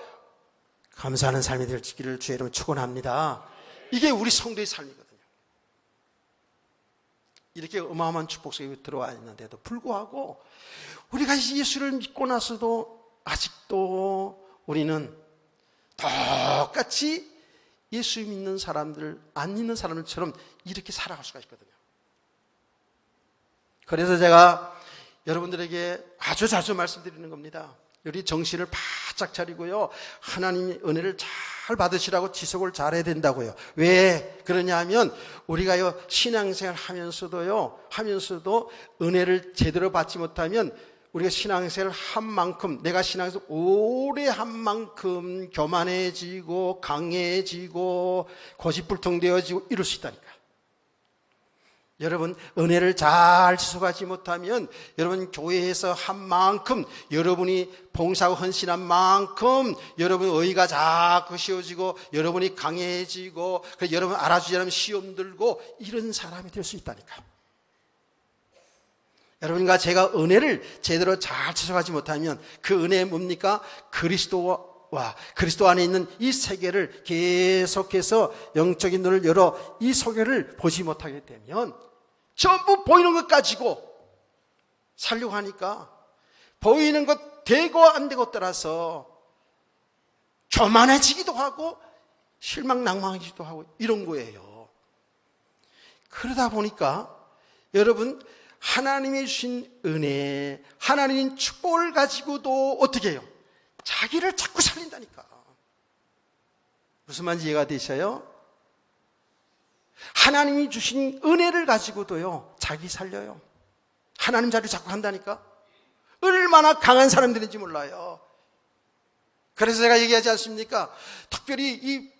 감사하는 삶이 되기를 주의 이름으로 축원합니다. 이게 우리 성도의 삶이거든요. 이렇게 어마어마한 축복 속에 들어와 있는데도 불구하고 우리가 예수를 믿고 나서도 아직도 우리는 똑같이 예수 믿는 사람들, 안 믿는 사람들처럼 이렇게 살아갈 수가 있거든요. 그래서 제가 여러분들에게 아주 자주 말씀드리는 겁니다. 우리 정신을 바짝 차리고요, 하나님의 은혜를 잘 받으시라고 지속을 잘해야 된다고요. 왜 그러냐 하면 우리가요, 신앙생활 하면서도 은혜를 제대로 받지 못하면 우리가 신앙생활을 한 만큼, 내가 신앙생활을 오래 한 만큼 교만해지고 강해지고 고집불통되어지고 이럴 수 있다니까. 여러분, 은혜를 잘 지속하지 못하면 여러분 교회에서 한 만큼, 여러분이 봉사하고 헌신한 만큼 여러분 의의가 자꾸 쉬워지고 여러분이 강해지고 여러분 알아주지 않으면 시험 들고 이런 사람이 될 수 있다니까. 여러분과 제가 은혜를 제대로 잘 지속하지 못하면 그 은혜는 뭡니까? 그리스도 안에 있는 이 세계를 계속해서 영적인 눈을 열어 이 세계를 보지 못하게 되면 전부 보이는 것 가지고 살려고 하니까 보이는 것 되고 안 되고 따라서 교만해지기도 하고 실망 낭망하기도 하고 이런 거예요. 그러다 보니까 여러분, 하나님이 주신 은혜, 하나님의 축복을 가지고도 어떻게 해요? 자기를 자꾸 살린다니까. 무슨 말인지 이해가 되셔요? 하나님이 주신 은혜를 가지고도요, 자기 살려요. 하나님 자리를 자꾸 한다니까. 얼마나 강한 사람들인지 몰라요. 그래서 제가 얘기하지 않습니까? 특별히 이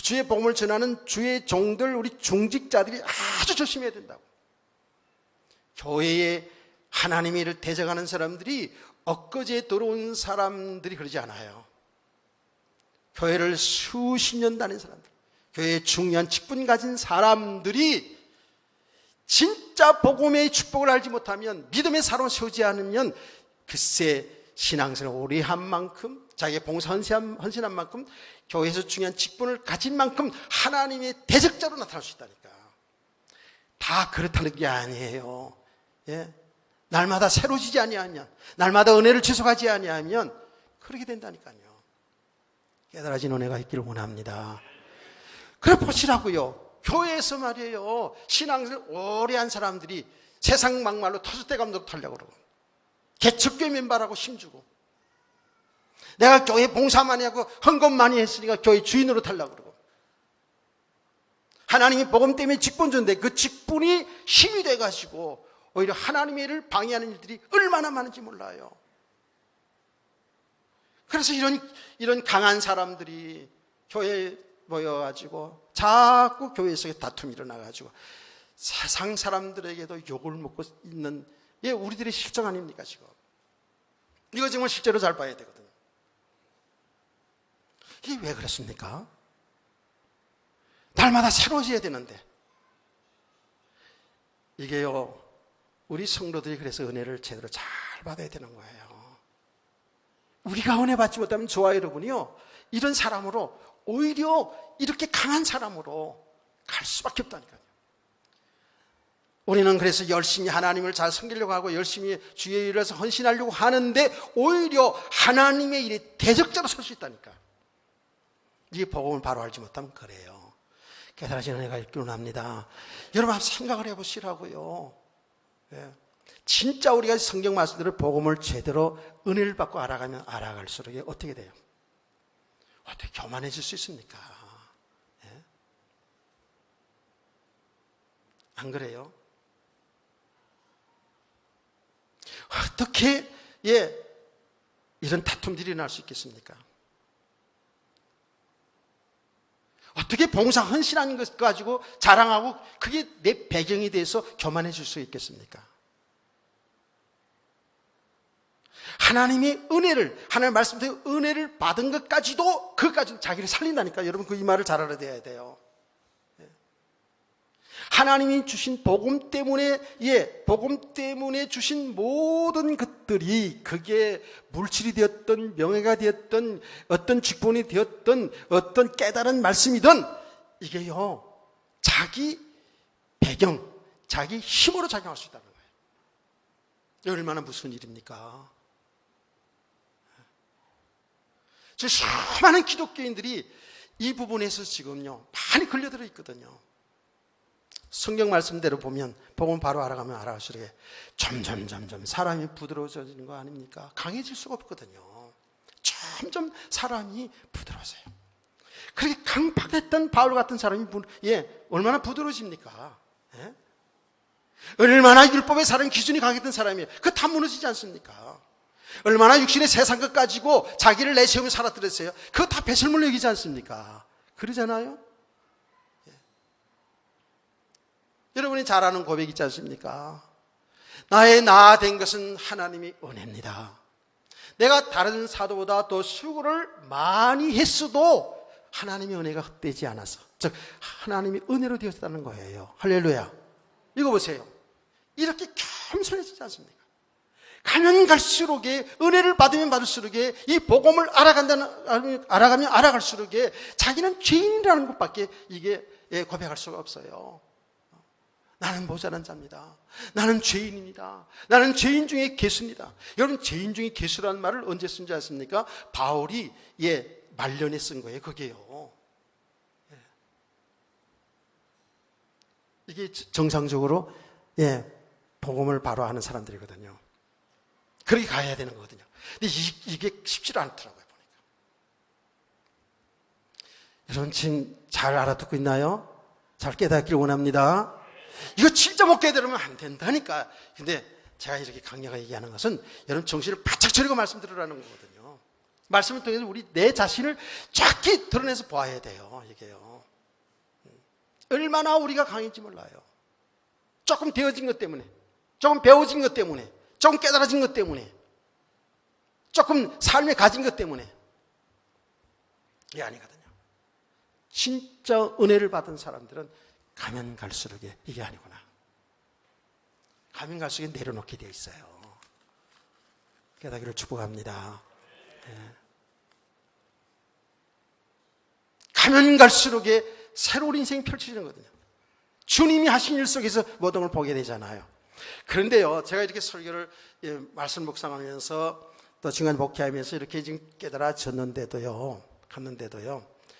주의 복음을 전하는 주의 종들, 우리 중직자들이 아주 조심해야 된다고. 교회에 하나님의 일을 대적하는 사람들이 엊그제 들어온 사람들이 그러지 않아요. 교회를 수십 년 다닌 사람들, 교회에 중요한 직분 가진 사람들이 진짜 복음의 축복을 알지 못하면, 믿음의 사로 세우지 않으면 글쎄 신앙생활 오래 한 만큼, 자기의 봉사 헌신한 만큼, 교회에서 중요한 직분을 가진 만큼 하나님의 대적자로 나타날 수 있다니까. 다 그렇다는 게 아니에요. 날마다 새로지지 아니하면, 날마다 은혜를 지속하지 아니하면 그렇게 된다니까요. 깨달아진 은혜가 있기를 원합니다. 그래 보시라고요. 교회에서 말이에요, 신앙을 오래 한 사람들이 세상 막말로 터줏대 감독 타려고 그러고, 개척교회 멤버라고 힘주고, 내가 교회 봉사 많이 하고 헌금 많이 했으니까 교회 주인으로 타려고 그러고, 하나님이 복음 때문에 직분 줬는데 그 직분이 힘이 돼가지고 오히려 하나님의 일을 방해하는 일들이 얼마나 많은지 몰라요. 그래서 이런 강한 사람들이 교회에 모여가지고 자꾸 교회 속에 다툼이 일어나가지고 세상 사람들에게도 욕을 먹고 있는 게 우리들의 실정 아닙니까 지금? 이거 정말 실제로 잘 봐야 되거든요. 이게 왜 그렇습니까? 날마다 새로워져야 되는데. 이게요, 우리 성도들이 그래서 은혜를 제대로 잘 받아야 되는 거예요. 우리가 은혜 받지 못하면 저와 여러분이요, 이런 사람으로, 오히려 이렇게 강한 사람으로 갈 수밖에 없다니까요. 우리는 그래서 열심히 하나님을 잘 섬기려고 하고 열심히 주의 일을 해서 헌신하려고 하는데 오히려 하나님의 일에 대적자로 설 수 있다니까. 이 복음을 바로 알지 못하면 그래요. 깨달아진 은혜가 있기를 합니다. 여러분 한번 생각을 해보시라고요. 진짜 우리가 성경 말씀대로 복음을 제대로 은혜를 받고 알아가면 알아갈수록 어떻게 돼요? 어떻게 교만해질 수 있습니까? 안 그래요? 어떻게 이런 다툼들이 날 수 있겠습니까? 어떻게 봉사 헌신하는 것 가지고 자랑하고 그게 내 배경이 돼서 교만해질 수 있겠습니까? 하나님의 은혜를, 하나님 말씀대로 은혜를 받은 것까지도 그것까지도 자기를 살린다니까. 여러분 이 말을 잘 알아야 돼요. 하나님이 주신 복음 때문에, 복음 때문에 주신 모든 것들이, 그게 물질이 되었던, 명예가 되었던, 어떤 직분이 되었던, 어떤 깨달은 말씀이든, 이게요, 자기 배경, 자기 힘으로 작용할 수 있다는 거예요. 얼마나 무서운 일입니까? 저 수많은 기독교인들이 이 부분에서 지금요, 많이 걸려들어 있거든요. 성경 말씀대로 보면, 복음 바로 알아가면 알아갈수록 점점 사람이 부드러워지는 거 아닙니까? 강해질 수가 없거든요. 점점 사람이 부드러워져요. 그렇게 강팍했던 바울 같은 사람이 얼마나 부드러워집니까? 예? 얼마나 율법의 사람 기준이 강했던 사람이에요. 그거 다 무너지지 않습니까? 얼마나 육신의 세상 것 가지고 자기를 내세우며 살았더랬어요. 그거 다 배설물로 여기지 않습니까? 그러잖아요. 예. 여러분이 잘 아는 고백 있지 않습니까? 나의 나 된 것은 하나님의 은혜입니다. 내가 다른 사도보다 더 수고를 많이 했어도 하나님의 은혜가 헛되지 않아서, 즉 하나님의 은혜로 되었다는 거예요. 할렐루야. 이거 보세요. 이렇게 겸손해지지 않습니까? 가면 갈수록 은혜를 받으면 받을수록 이 복음을 알아가면 알아갈수록 자기는 죄인이라는 것밖에 이게 고백할 수가 없어요. 나는 모자란 자입니다. 나는 죄인입니다. 나는 죄인 중에 괴수입니다. 여러분, 죄인 중에 괴수라는 말을 언제 쓴지 아십니까? 바울이 말년에 쓴 거예요. 그게요. 이게 정상적으로 복음을 바로 하는 사람들이거든요. 그렇게 가야 되는 거거든요. 근데 이게 쉽지 않더라고요, 보니까. 여러분 지금 잘 알아듣고 있나요? 잘 깨닫기를 원합니다. 이거 진짜 못 깨달으면 안 된다니까. 근데 제가 이렇게 강력하게 얘기하는 것은 여러분 정신을 바짝 차리고 말씀 들으라는 거거든요. 말씀을 통해서 우리 내 자신을 정확히 드러내서 보아야 돼요. 이게요. 얼마나 우리가 강인지 몰라요. 조금 되어진 것 때문에, 조금 배워진 것 때문에, 조금 깨달아진 것 때문에, 조금 삶에 가진 것 때문에. 이게 아니거든요. 진짜 은혜를 받은 사람들은 가면 갈수록 이게 아니구나. 가면 갈수록 내려놓게 되어 있어요. 깨닫기를 축복합니다. 가면 갈수록 새로운 인생이 펼쳐지는 거거든요. 주님이 하신 일 속에서 모든 걸 보게 되잖아요. 그런데요, 제가 이렇게 설교를 말씀 묵상하면서 또 중간 목회하면서 이렇게 지금 깨달아졌는데도요,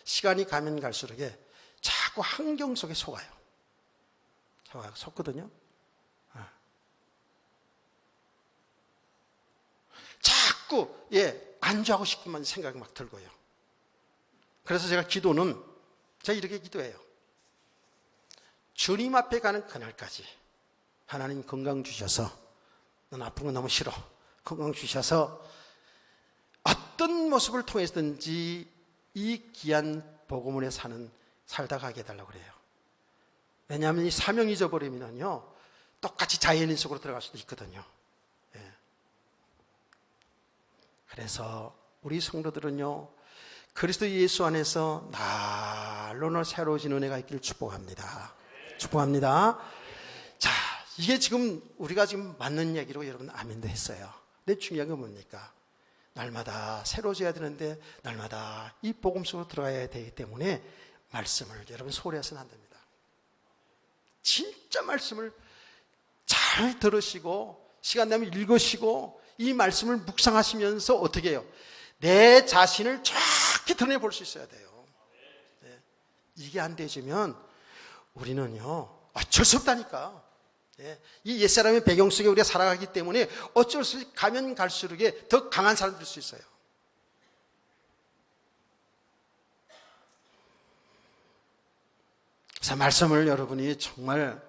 시간이 가면 갈수록 자꾸 환경 속에 속아요. 속거든요. 자꾸 안주하고 싶구만 생각이 막 들고요. 그래서 제가 이렇게 기도해요. 주님 앞에 가는 그날까지 하나님 건강 주셔서, 넌 아픈 거 너무 싫어, 건강 주셔서 어떤 모습을 통해서든지 이 귀한 복음을 살다 가게 해달라고 그래요. 왜냐하면 이 사명 잊어버리면요, 똑같이 자연인 속으로 들어갈 수도 있거든요. 그래서 우리 성도들은요, 그리스도 예수 안에서 날로 새로워진 은혜가 있기를 축복합니다. 축복합니다. 자, 이게 지금 우리가 지금 맞는 얘기로 여러분 아멘도 했어요. 근데 중요한 건 뭡니까? 날마다 새로워져야 되는데 날마다 이 복음 속으로 들어가야 되기 때문에 말씀을 여러분 소홀히 해서는 안 됩니다. 진짜 말씀을 잘 들으시고 시간 되면 읽으시고 이 말씀을 묵상하시면서 어떻게 해요? 내 자신을 정확히 드러내볼 수 있어야 돼요. 이게 안 되시면 우리는요, 어쩔 수 없다니까. 이 옛사람의 배경 속에 우리가 살아가기 때문에 어쩔 수 없이 가면 갈수록 더 강한 사람이 될 수 있어요. 그래서 말씀을 여러분이 정말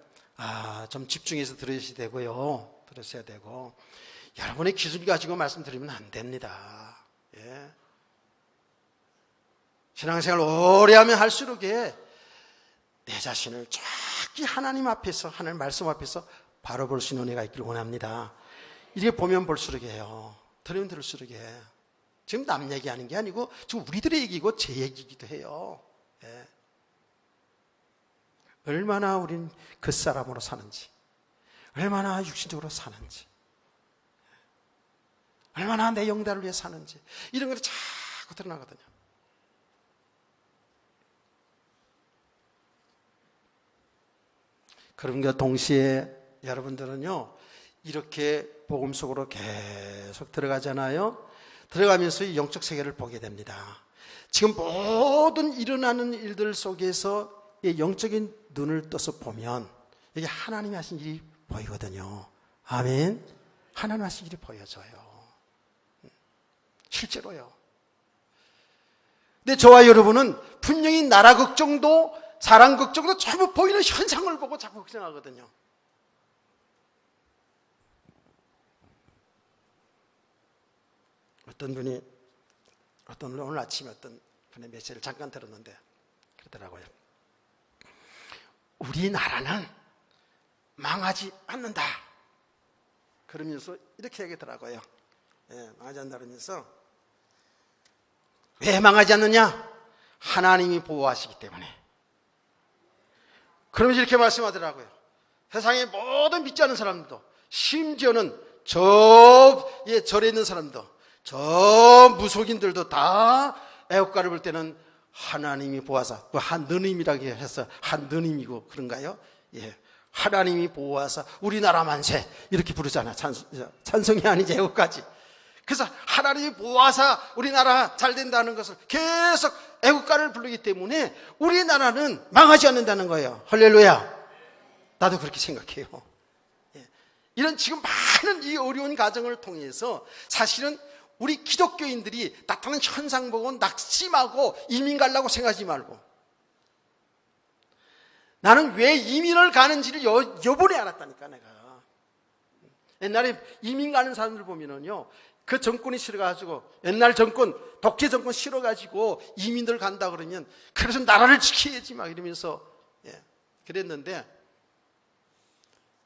좀 집중해서 들으셔야 되고 여러분의 기술 가지고 말씀드리면 안 됩니다. 신앙생활 오래 하면 할수록 내 자신을 정확히 하나님 앞에서, 하나님 말씀 앞에서 바로 볼 수 있는 은혜가 있기를 원합니다. 이렇게 보면 볼수록 해요. 들으면 들을수록 해. 지금 남 얘기하는 게 아니고 지금 우리들의 얘기고 제 얘기이기도 해요. 얼마나 우린 그 사람으로 사는지, 얼마나 육신적으로 사는지, 얼마나 내 영달을 위해 사는지, 이런 것이 자꾸 드러나거든요. 그럼과 동시에 여러분들은요, 이렇게 복음 속으로 계속 들어가잖아요. 들어가면서 이 영적 세계를 보게 됩니다. 지금 모든 일어나는 일들 속에서 이 영적인 눈을 떠서 보면 이게 하나님이 하신 일이 보이거든요. 아멘. 하나님 하신 일이 보여져요. 실제로요. 근데 저와 여러분은 분명히 나라 걱정도 사람 걱정도 전부 보이는 현상을 보고 자꾸 걱정하거든요. 오늘 아침에 어떤 분의 메시지를 잠깐 들었는데 그러더라고요. 우리나라는 망하지 않는다. 그러면서 이렇게 얘기하더라고요. 망하지 않는다 그러면서 왜 망하지 않느냐? 하나님이 보호하시기 때문에. 그러면서 이렇게 말씀하더라고요. 세상의 모든 믿지 않는 사람들도, 심지어는 절에 있는 사람도, 저 무속인들도 다 애국가를 볼 때는 하나님이 보호하사, 한느님이라고 해서 한느님이고 그런가요? 예, 하나님이 보호하사 우리나라 만세 이렇게 부르잖아요. 찬송이 아니지 애국가지. 그래서 하나님이 보호하사 우리나라 잘 된다는 것을 계속 애국가를 부르기 때문에 우리나라는 망하지 않는다는 거예요. 할렐루야. 나도 그렇게 생각해요. 예. 이런 지금 많은 이 어려운 과정을 통해서 사실은 우리 기독교인들이 나타나는 현상 보고 낙심하고 이민 가려고 생각하지 말고, 나는 왜 이민을 가는지를 요번에 알았다니까. 내가 옛날에 이민 가는 사람들 보면은요, 그 정권이 싫어가지고, 옛날 정권, 독재 정권 싫어가지고 이민들 간다 그러면, 그래서 나라를 지켜야지 막 이러면서, 예, 그랬는데,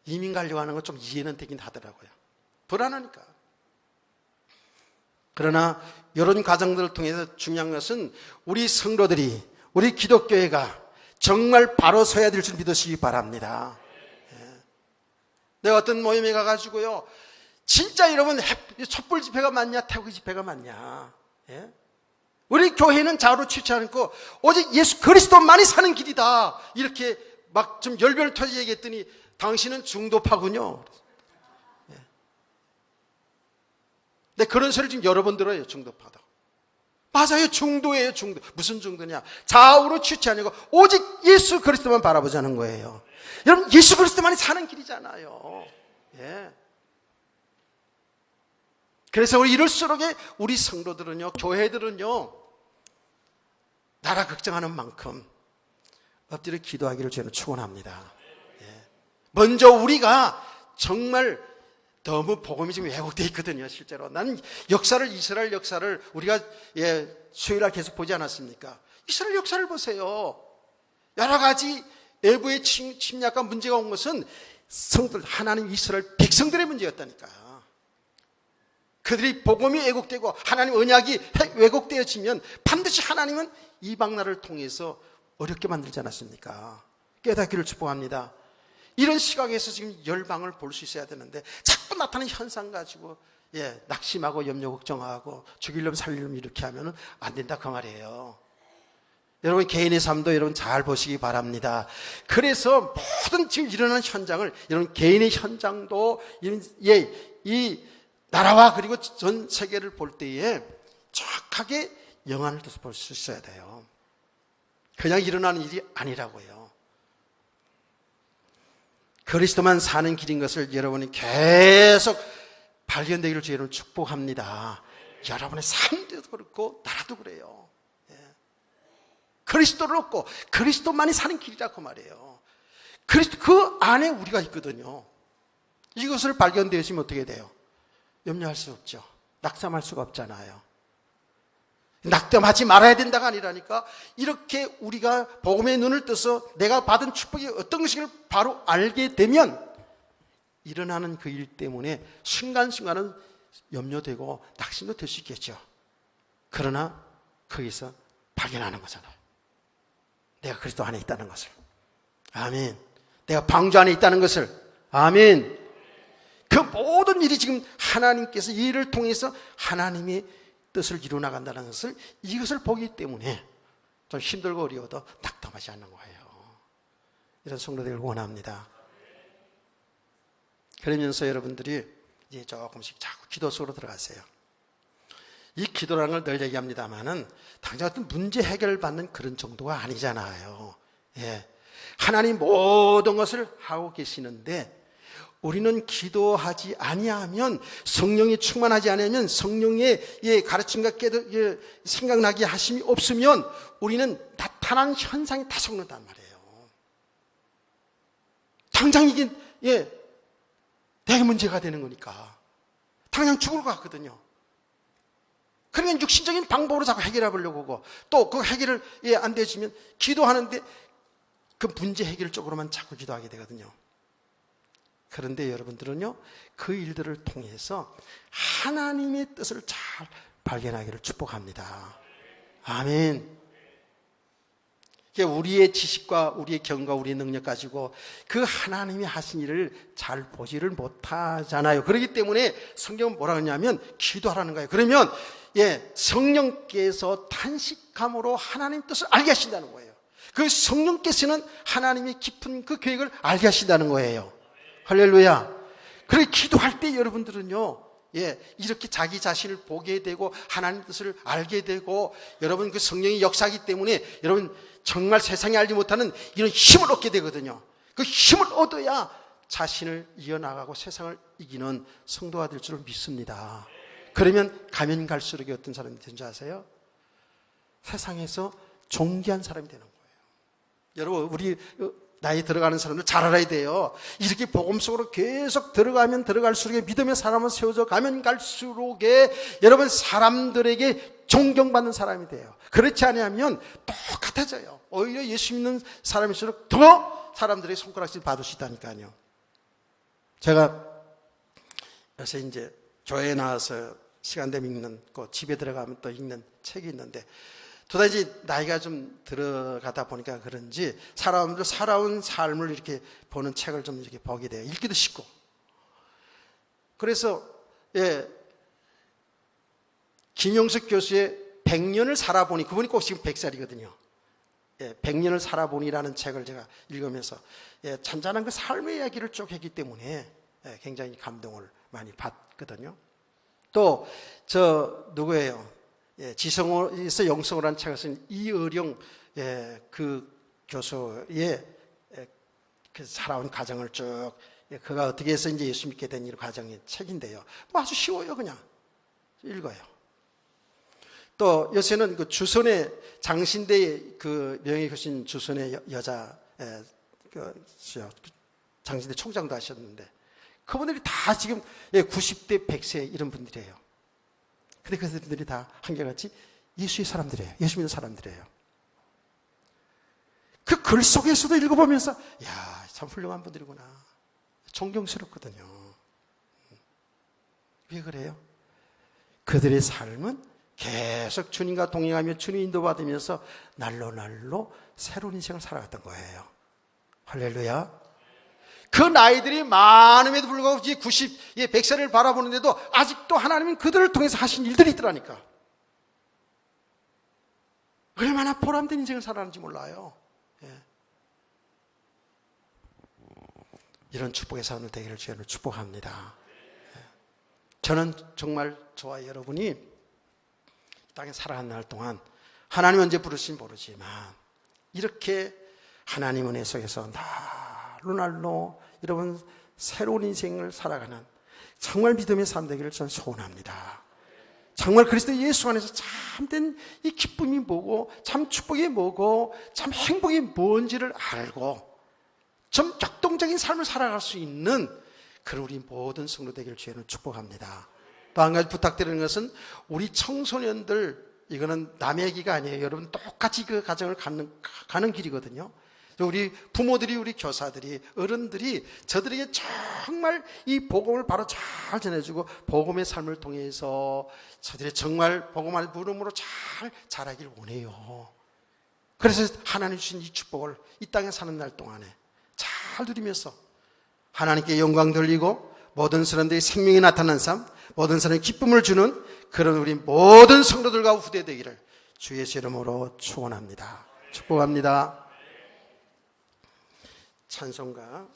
이민 가려고 하는 건 좀 이해는 되긴 하더라고요. 불안하니까. 그러나 이런 과정들을 통해서 중요한 것은 우리 성도들이, 우리 기독교회가 정말 바로 서야 될 줄 믿으시기 바랍니다. 예. 내가 어떤 모임에 가가지고요, 진짜 여러분 촛불 집회가 맞냐 태극기 집회가 맞냐, 예? 우리 교회는 좌우로 치우치 않고 오직 예수 그리스도만이 사는 길이다 이렇게 막 좀 열변을 터지 얘기했더니 당신은 중도파군요. 근데 그런 소리를 지금 여러 번 들어요. 중도파다. 맞아요. 중도예요. 중도. 무슨 중도냐? 좌우로 치우치 아니고 오직 예수 그리스도만 바라보자는 거예요. 여러분, 예수 그리스도만이 사는 길이잖아요. 예. 그래서 이럴수록 우리 성도들은요, 교회들은요, 나라 걱정하는 만큼 엎드려 기도하기를 저는 축원합니다. 예. 먼저 우리가 정말 너무 복음이 지금 왜곡되어 있거든요. 실제로 나는 이스라엘 역사를 우리가 수요일날 계속 보지 않았습니까? 이스라엘 역사를 보세요. 여러 가지 외부의 침략과 문제가 온 것은 성들, 하나님 이스라엘 백성들의 문제였다니까. 그들이 복음이 왜곡되고 하나님 언약이 왜곡되어지면 반드시 하나님은 이방 나라를 통해서 어렵게 만들지 않았습니까? 깨닫기를 축복합니다. 이런 시각에서 지금 열방을 볼 수 있어야 되는데 자꾸 나타나는 현상 가지고 낙심하고 염려 걱정하고 죽이려면 살리려면 이렇게 하면 안 된다 그 말이에요. 여러분 개인의 삶도 여러분 잘 보시기 바랍니다. 그래서 모든 지금 일어나는 현장을 여러분 개인의 현장도 이 나라와 그리고 전 세계를 볼 때에 정확하게 영안을 둬서 볼 수 있어야 돼요. 그냥 일어나는 일이 아니라고요. 그리스도만 사는 길인 것을 여러분이 계속 발견되기를 여러분 축복합니다. 여러분의 삶도 그렇고 나라도 그래요. 예. 그리스도를 얻고 그리스도만이 사는 길이라고 말이에요. 그리스도 그 안에 우리가 있거든요. 이것을 발견되시면 어떻게 돼요? 염려할 수 없죠. 낙담할 수가 없잖아요. 낙담하지 말아야 된다가 아니라니까, 이렇게 우리가 복음의 눈을 떠서 내가 받은 축복이 어떤 것인지를 바로 알게 되면 일어나는 그 일 때문에 순간순간은 염려되고 낙심도 될 수 있겠죠. 그러나 거기서 발견하는 거잖아요. 내가 그리스도 안에 있다는 것을. 아멘. 내가 방주 안에 있다는 것을. 아멘. 그 모든 일이 지금 하나님께서 이 일을 통해서 하나님의 뜻을 이루어 나간다는 것을, 이것을 보기 때문에 좀 힘들고 어려워도 낙담하지 않는 거예요. 이런 성도들을 원합니다. 그러면서 여러분들이 이제 조금씩 자꾸 기도 속으로 들어가세요. 이 기도라는 걸 늘 얘기합니다만은 당장 어떤 문제 해결받는 그런 정도가 아니잖아요. 예. 하나님 모든 것을 하고 계시는데 우리는 기도하지 아니하면, 성령이 충만하지 않으면, 성령의 가르침과 생각나게 하심이 없으면 우리는 나타난 현상이 다 속는단 말이에요. 당장 이게 내게 문제가 되는 거니까 당장 죽을 것 같거든요. 그러니까 육신적인 방법으로 자꾸 해결해 보려고 하고, 또 그 해결을 안 되지면 기도하는데 그 문제 해결 쪽으로만 자꾸 기도하게 되거든요. 그런데 여러분들은요, 그 일들을 통해서 하나님의 뜻을 잘 발견하기를 축복합니다. 아멘. 우리의 지식과 우리의 경과, 우리의 능력 가지고 그 하나님이 하신 일을 잘 보지를 못하잖아요. 그렇기 때문에 성경은 뭐라 하냐면 기도하라는 거예요. 그러면 성령께서 탄식함으로 하나님 뜻을 알게 하신다는 거예요. 그 성령께서는 하나님의 깊은 그 계획을 알게 하신다는 거예요. 할렐루야. 그래, 기도할 때 여러분들은요, 이렇게 자기 자신을 보게 되고 하나님 뜻을 알게 되고, 여러분 그 성령의 역사이기 때문에 여러분 정말 세상이 알지 못하는 이런 힘을 얻게 되거든요. 그 힘을 얻어야 자신을 이어나가고 세상을 이기는 성도가 될 줄 믿습니다. 그러면 가면 갈수록 어떤 사람이 되는 줄 아세요? 세상에서 존귀한 사람이 되는 거예요. 여러분, 우리 나이 들어가는 사람들 잘 알아야 돼요. 이렇게 복음 속으로 계속 들어가면 들어갈수록 믿음의 사람은 세워져 가면 갈수록 여러분 사람들에게 존경받는 사람이 돼요. 그렇지 않으면 똑같아져요. 오히려 예수 믿는 사람일수록 더 사람들의 손가락질 받을 수 있다니까요. 제가 요새 이제 교회에 나와서 시간 되면 읽는, 집에 들어가면 또 읽는 책이 있는데, 도다지 나이가 좀 들어가다 보니까 그런지 사람들 살아온 삶을 이렇게 보는 책을 좀 이렇게 보게 돼요. 읽기도 쉽고. 그래서 김용석 교수의 100년을 살아보니, 그분이 꼭 지금 100살이거든요. 100년을 살아보니라는 책을 제가 읽으면서 잔잔한 그 삶의 이야기를 쭉 했기 때문에 굉장히 감동을 많이 받거든요. 또 누구예요? 지성에서 영성이라는 책을 쓴 이의령 그 교수의 그 살아온 과정을 쭉, 그가 어떻게 해서 이제 예수 믿게 된 이 과정의 책인데요. 뭐 아주 쉬워요. 그냥 읽어요. 또 요새는 그 주선의 장신대 그 명예교신 주선의 여자 장신대 총장도 하셨는데, 그분들이 다 지금 90대 100세 이런 분들이에요. 근데 그들이 다 한결같이 예수의 사람들이에요. 예수 믿는 사람들이에요. 그 글 속에서도 읽어보면서 야, 참 훌륭한 분들이구나. 존경스럽거든요. 왜 그래요? 그들의 삶은 계속 주님과 동행하며 주님 인도받으면서 날로 새로운 인생을 살아갔던 거예요. 할렐루야. 그 나이들이 많음에도 불구하고 90, 100세를 바라보는데도 아직도 하나님은 그들을 통해서 하신 일들이 있더라니까. 얼마나 보람된 인생을 살아가는지 몰라요. 이런 축복의 삶을 되기를 주님을 축복합니다. 저는 정말 저와 여러분이 땅에 살아가는 날 동안 하나님 언제 부르실지 모르지만 이렇게 하나님 은혜 속에서 날로 여러분 새로운 인생을 살아가는 정말 믿음의 삶 되기를 저는 소원합니다. 정말 그리스도 예수 안에서 참된 이 기쁨이 뭐고 참 축복이 뭐고 참 행복이 뭔지를 알고 좀 역동적인 삶을 살아갈 수 있는 그런 우리 모든 성도 되기를 주님은 축복합니다. 또 한 가지 부탁드리는 것은 우리 청소년들, 이거는 남의 얘기가 아니에요. 여러분 똑같이 그 가정을 가는 길이거든요. 우리 부모들이, 우리 교사들이, 어른들이 저들에게 정말 이 복음을 바로 잘 전해주고 복음의 삶을 통해서 저들이 정말 복음을 부름으로 잘 자라길 원해요. 그래서 하나님 주신 이 축복을 이 땅에 사는 날 동안에 잘 누리면서 하나님께 영광 돌리고 모든 사람들이 생명이 나타난 삶, 모든 사람이 기쁨을 주는 그런 우리 모든 성도들과 후대 되기를 주 예수 이름으로 축원합니다. 축복합니다. 찬송가